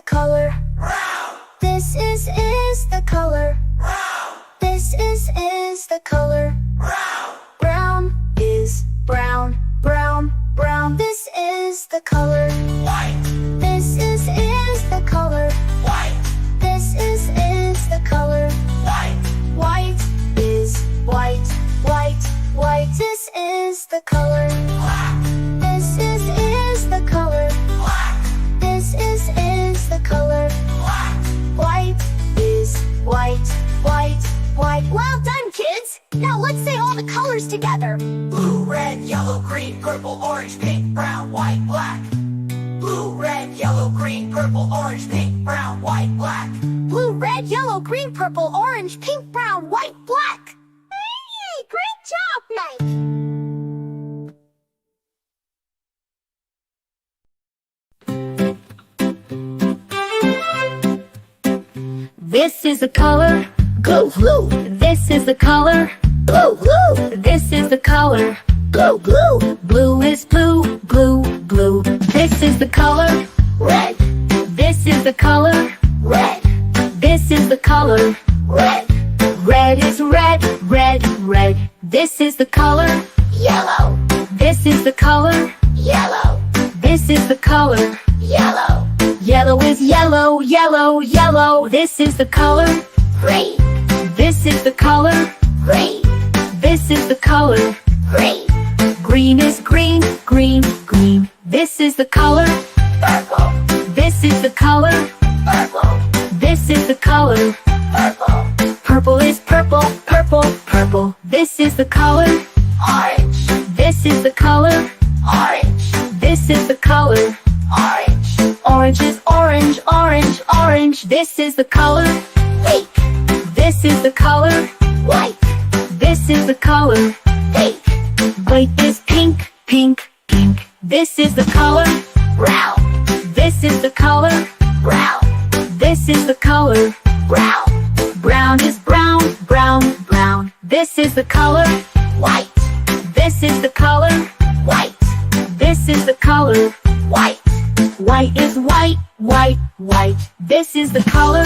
color. This is the color. This is the color. Brown is brown, brown, brown. This is the color. White, This is the color. white, This is the color. white, White is white, white, white. This is the color. black, This is the color. black, This is the color. black. White is white, white, white. Well done, kids! Now let's say all the colors together. Blue, red, yellow, green, purple, orange, pink, brown, white, black. Blue, red, yellow, green, purple, orange, pink, brown, white, black. Blue, red, yellow, green, purple, orange, pink, brown, white, black. Hey, great job, Mike! This is the color. Blue, blue, This is the color. blue, blue, This is the color. blue, blue. Blue is blue, blue, blue. This is the color. Red, This is the color. red, This is the color. red. Red is red, red, red. This is the color. Yellow, This is the color. yellow, This is the color. yellow. Yellow is yellow, yellow, yellow. This is the color. Green, This is the color. green, This is the color. green. Green is green, green, green. This is the color. Purple, This is the color. purple, This is the color. purple. Purple is purple, purple, purple. This is the color. Orange, This is the color. orange, This is the color. orange. Orange is orange, orange, orange. This is the color. Pink, This is the color. white, This is the color. pink. White is pink, pink, pink. This is the color. Brown, This is the color. brown, This is the color. brown. Brown is brown, brown, brown. This is the color. White, This is the color. white, This is the color. white. White is white, white, white. This is the color.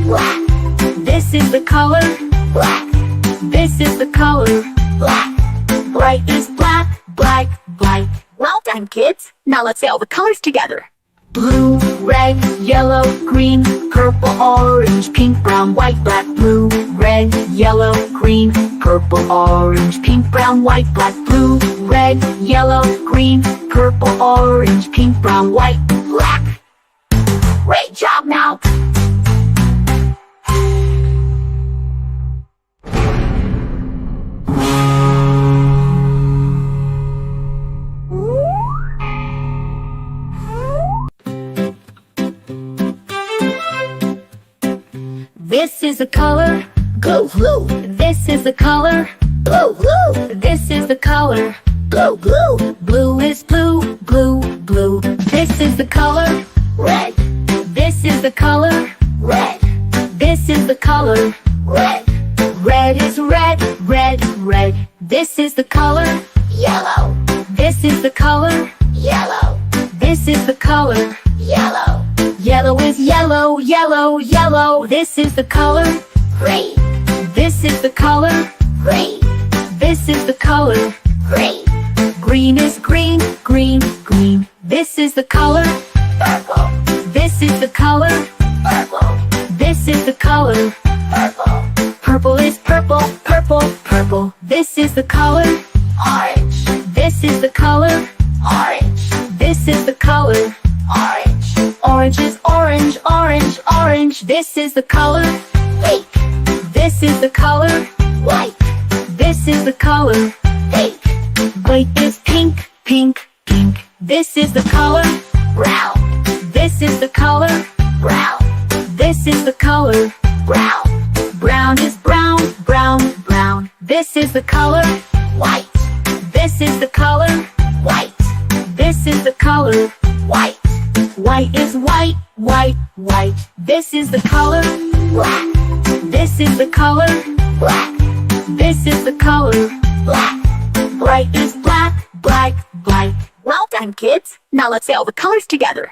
Black, This is the color. black, This is the color. black. Bright is black, black, black. Well done, kids. Now let's say all the colors together. Blue, red, yellow, green, purple, orange, pink, brown, white, black. Blue, red, yellow, green, purple, orange, pink, brown, white, black. Blue, red, yellow, green, purple, orange, pink, brown, white, black. Great job now. This is the color. Blue, blue, This is the color. blue, blue, This is the color. blue, blue. Blue is blue, blue, blue. This is the color. Red, This is the color. red, This is the color. red. Red is red, red, red. This is the color. Yellow, This is the color. yellow, This is the color. yellow. Yellow is yellow, yellow, yellow. This is the color. Green, This is the color. green, This is the color. green. Green is green, green, green. This is the color. Purple, This is the color. purple, This is the color. purple. Purple is purple, purple, purple. This is the color. Orange, This is the color. orange, This is the color. orange. Orange is orange, orange, orange. This is the color. Pink, This is the color. white, This is the color. pink. White is pink, pink, pink. This is the color. Brown, This is the color. brown, This is the color. brown. Brown is brown, brown, brown. This is the color. White, This is the color. white, This is the color. white. White is white, white, white. This is the color. Black, This is the color. black, This is the color. black. Bright is black, black, black. Well done, kids. Now let's say all the colors together.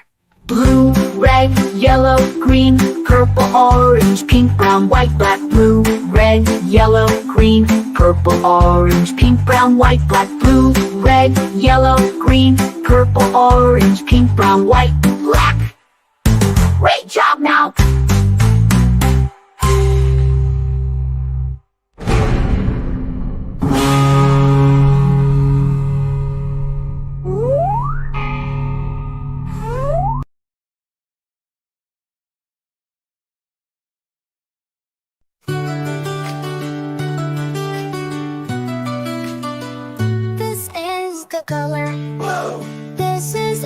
Blue, red, yellow, green, purple, orange, pink, brown, white, black. Blue, red, yellow, green, purple, orange, pink, brown, white, black. Blue, red, yellow, green, purple, orange, pink, brown, white, black. Great job now! This is the color. Blue, This is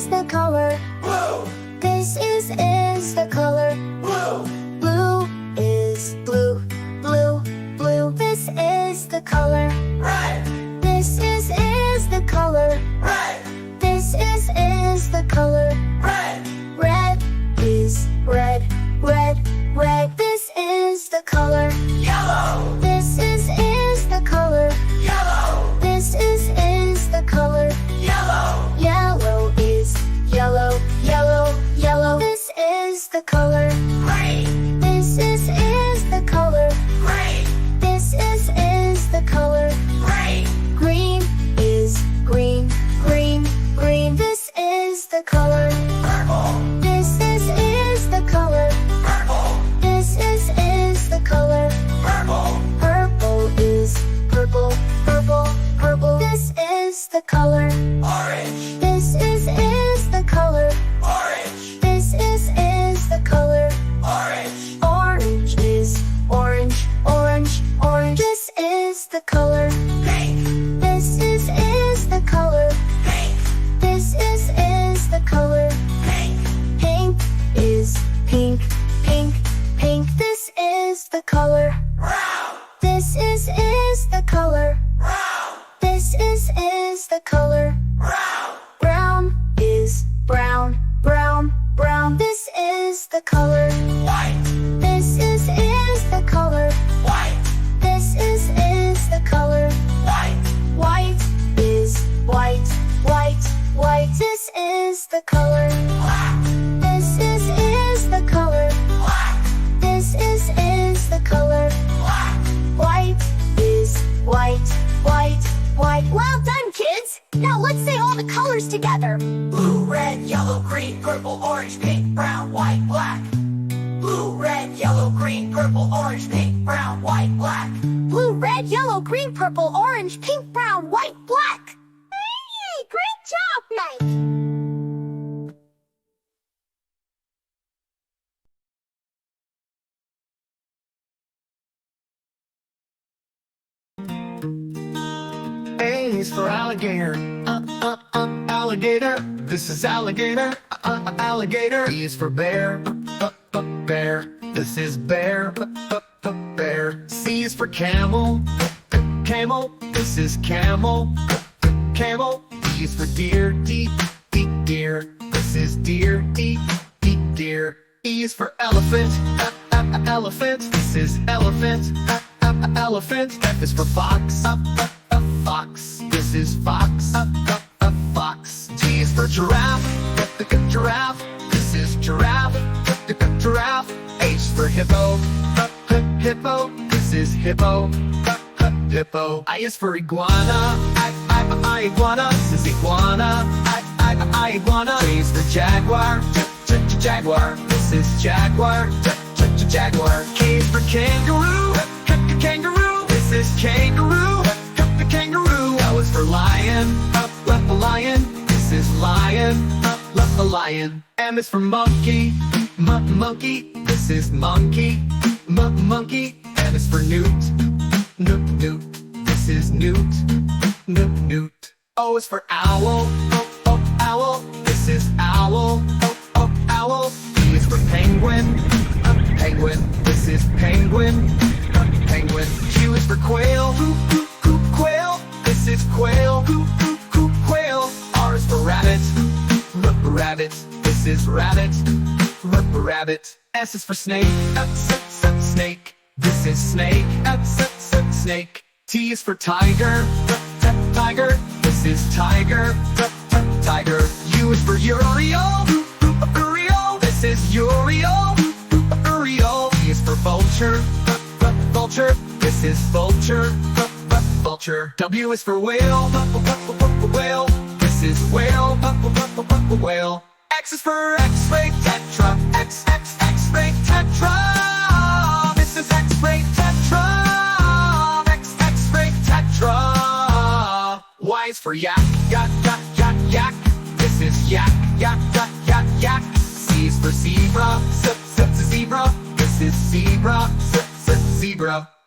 the color. blue, This is the color. blue, Blue is blue, blue, blue. This is the color. red, This is the color. red, This is the color. red, Red is red, red, red. This is the color. yellow, This is the color. yellow, This is the color. yellow, Yellow is yellow, yellow, yellow. This is the color. green, This is the color. green, This is the color. green, Green is green, green, green. This is the color. purple, This is the color. purple, This is the color. purple, Purple is purple, purple, purple. This is the color. orange, This is the color. orange, This is the color. orange, Orange is orange, orange, orange. This is the color. pink, This is the color. pink, This is the color. pink, Pink is pink, pink, pink. This is the color. brown, This is the color. brown, This is the color. brown, Brown is brown, brown, brown. This is the color. white, This is the color. white, This is the color. white, White is white, white, white. This is the color. black, This is the color. black, This is the color. black, White is white, white, white. Well done, kids! Now let's say all the colors together. blue, red, yellow, green, purple, orange, pink, brown, white, black. Blue, red, yellow, green, purple, orange, pink, brown, white, black. Blue, red, yellow, green, purple, orange, pink, brown, white, black. Hey, great job, Mike! A is for alligator. Alligator. This is alligator. Alligator. B is for bear. Bear. This is bear. Bear. C is for camel. Camel. This is camel. Camel. D is for deer. Deer. This is deer. Deer. E is for elephant. Elephant. This is elephant. Elephant. F is for fox. Fox. This is fox. Fox. G is for giraffe. Giraffe. This is giraffe. Giraffe. H is for hippo. Hippo. This is hippo. Hippo. I is for iguana. Iguana. This is iguana. Iguana. J is for jaguar. Jaguar. This is jaguar. Jaguar. K is for kangaroo. Kangaroo. This is kangaroo. Kangaroo. L is for lion. Lion. This is lion. Lion. M is for monkey. Monkey. This is monkey. Monkey. N is for newt. Newt. This is newt. Newt. O is for owl. Owl. This is owl. Owl. P is for penguin. Penguin. This is penguin. Penguin. Q is for quail. Quail. This is quail. Quail. R is for rabbit. Rabbit. This is rabbit. Rabbit. S is for snake. Snake. This is snake. Snake. T is for tiger. Tiger. This is tiger. Tiger. U is for urial. This is Uriel. Uriel. V is for vulture. Vulture. This is vulture. Vulture. W is for whale. Whale. This is whale. Whale. X is for X-ray tetra. X-ray tetra. This is X-ray tetra. X-ray tetra. Y is for yak. Yak. This is yak. Yak. Z is for zebra. Zebra. This is zebra. Zebra.